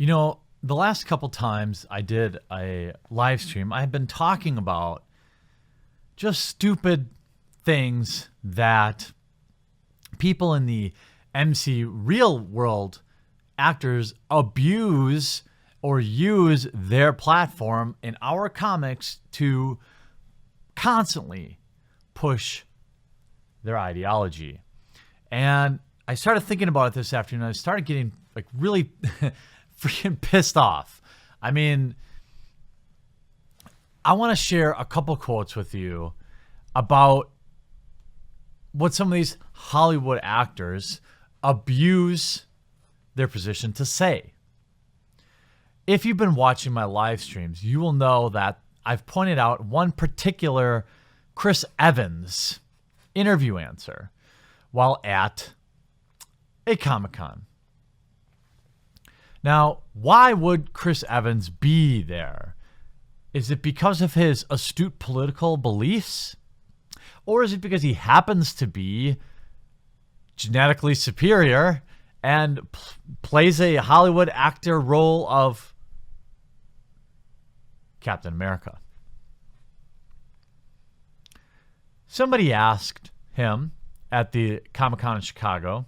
The last couple times I did a live stream, I've been talking about just stupid things that people in the MC real world actors abuse or use their platform in our comics to constantly push their ideology. And I started thinking about it this afternoon. I started getting really freaking pissed off. I mean, I want to share a couple quotes with you about what some of these Hollywood actors abuse their position to say. If you've been watching my live streams, you will know that I've pointed out one particular Chris Evans interview answer while at a Comic-Con. Now, why would Chris Evans be there? Is it because of his astute political beliefs? Or is it because he happens to be genetically superior and plays a Hollywood actor role of Captain America? Somebody asked him at the Comic-Con in Chicago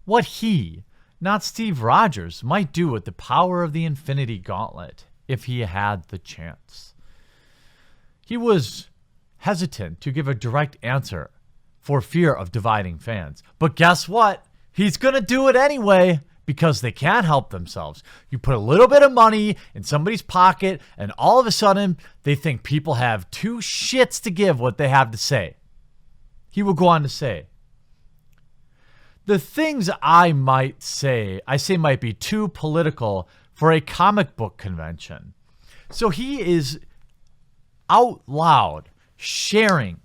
what he, not Steve Rogers, might do with the power of the Infinity Gauntlet if he had the chance. He was hesitant to give a direct answer for fear of dividing fans. But guess what? He's going to do it anyway because they can't help themselves. You put a little bit of money in somebody's pocket and all of a sudden they think people have two shits to give what they have to say. He will go on to say, the things I say might be too political for a comic book convention. So he is out loud sharing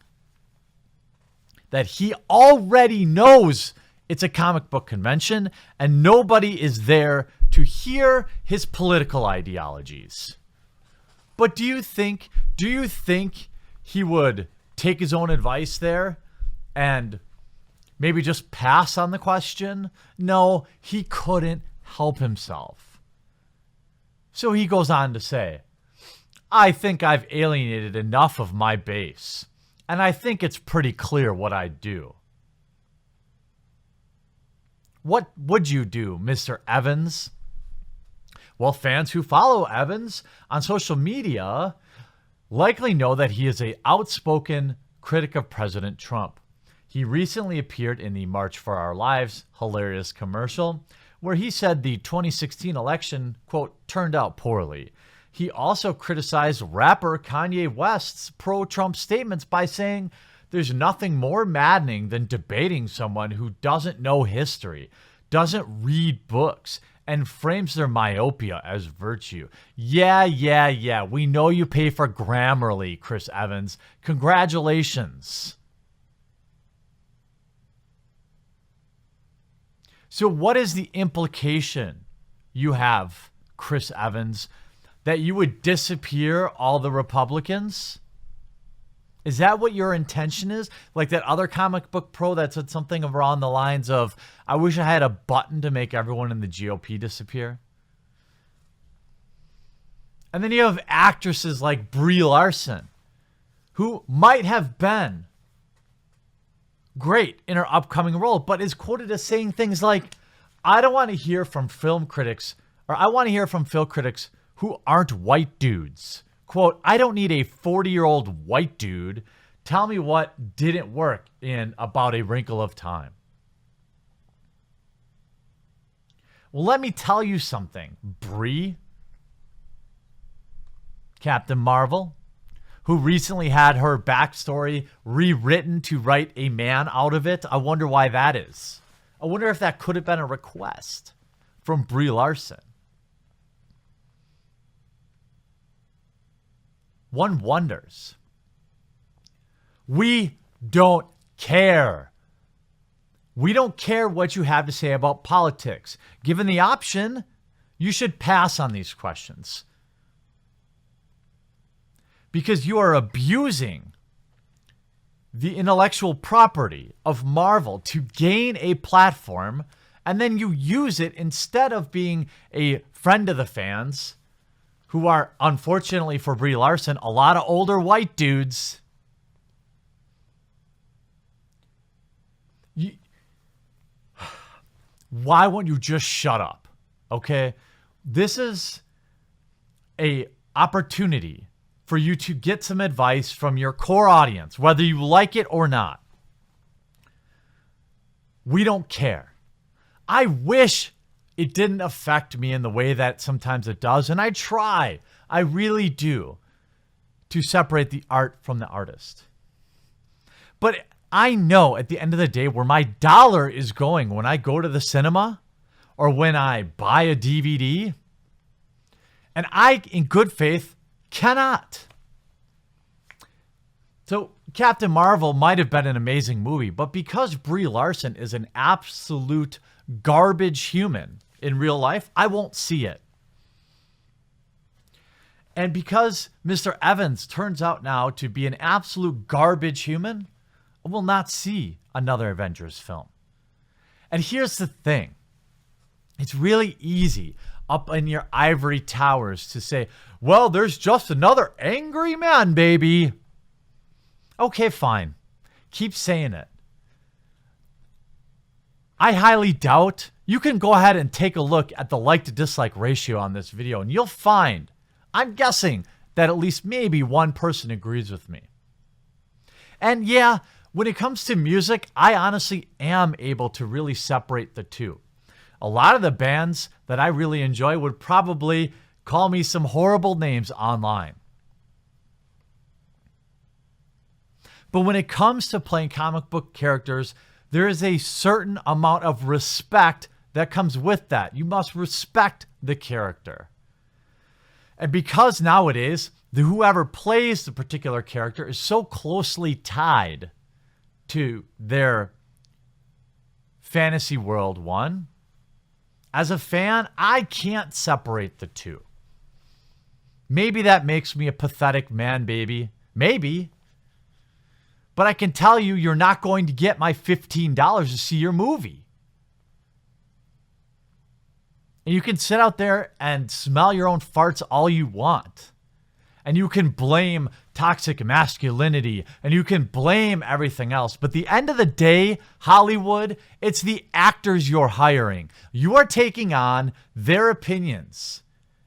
that he already knows it's a comic book convention and nobody is there to hear his political ideologies. But do you think he would take his own advice there and maybe just pass on the question? No, he couldn't help himself. So he goes on to say, I think I've alienated enough of my base, and I think it's pretty clear what I'd do. What would you do, Mr. Evans? Well, fans who follow Evans on social media likely know that he is an outspoken critic of President Trump. He recently appeared in the March for Our Lives hilarious commercial where he said the 2016 election, quote, turned out poorly. He also criticized rapper Kanye West's pro-Trump statements by saying there's nothing more maddening than debating someone who doesn't know history, doesn't read books, and frames their myopia as virtue. Yeah. We know you pay for Grammarly, Chris Evans. Congratulations. So what is the implication you have, Chris Evans, that you would disappear all the Republicans? Is that what your intention is? Like that other comic book pro that said something around the lines of, I wish I had a button to make everyone in the GOP disappear? And then you have actresses like Brie Larson, who might have been great in her upcoming role, but is quoted as saying things like, I don't want to hear from film critics, or I want to hear from film critics who aren't white dudes. Quote, I don't need a 40-year-old white dude. Tell me what didn't work in About a Wrinkle of Time. Well, let me tell you something, Brie, Captain Marvel, who recently had her backstory rewritten to write a man out of it. I wonder why that is. I wonder if that could have been a request from Brie Larson. One wonders. We don't care. We don't care what you have to say about politics. Given the option, you should pass on these questions. Because you are abusing the intellectual property of Marvel to gain a platform And then you use it instead of being a friend of the fans, who are, unfortunately for Brie Larson, a lot of older white dudes. Why won't you just shut up? Okay? This is a opportunity for you to get some advice from your core audience, whether you like it or not. We don't care. I wish it didn't affect me in the way that sometimes it does, and I try. I really do, to separate the art from the artist. But I know at the end of the day where my dollar is going when I go to the cinema or when I buy a DVD, and I, in good faith, cannot. So Captain Marvel might have been an amazing movie, but because Brie Larson is an absolute garbage human in real life, I won't see it. And because Mr. Evans turns out now to be an absolute garbage human, I will not see another Avengers film. And here's the thing. It's really easy up in your ivory towers to say, well, there's just another angry man, baby. Okay, fine. Keep saying it. I highly doubt. You can go ahead and take a look at the like to dislike ratio on this video, and you'll find, I'm guessing, that at least maybe one person agrees with me. And yeah, when it comes to music, I honestly am able to really separate the two. A lot of the bands that I really enjoy would probably call me some horrible names online. But when it comes to playing comic book characters, there is a certain amount of respect that comes with that. You must respect the character. And because nowadays, whoever plays the particular character is so closely tied to their fantasy world one, as a fan, I can't separate the two. Maybe that makes me a pathetic man, baby. Maybe. But I can tell you, you're not going to get my $15 to see your movie. And you can sit out there and smell your own farts all you want. And you can blame toxic masculinity. And you can blame everything else. But at the end of the day, Hollywood, it's the actors you're hiring. You are taking on their opinions.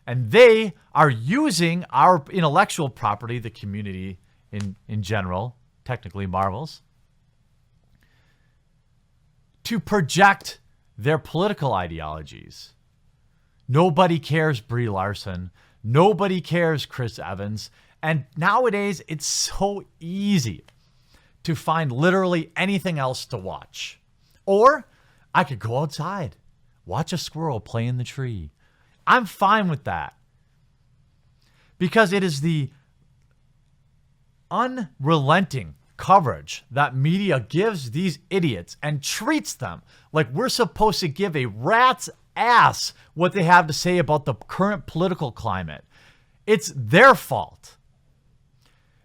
And they are using our intellectual property, the community in general, technically Marvel's, to project their political ideologies. Nobody cares Brie Larson. Nobody cares Chris Evans. And nowadays, it's so easy to find literally anything else to watch. Or I could go outside, watch a squirrel play in the tree. I'm fine with that. Because it is the unrelenting coverage that media gives these idiots and treats them like we're supposed to give a rat's ass what they have to say about the current political climate. It's their fault.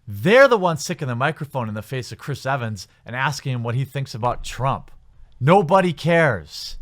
They're the ones sticking the microphone in the face of Chris Evans and asking him what he thinks about Trump. Nobody cares.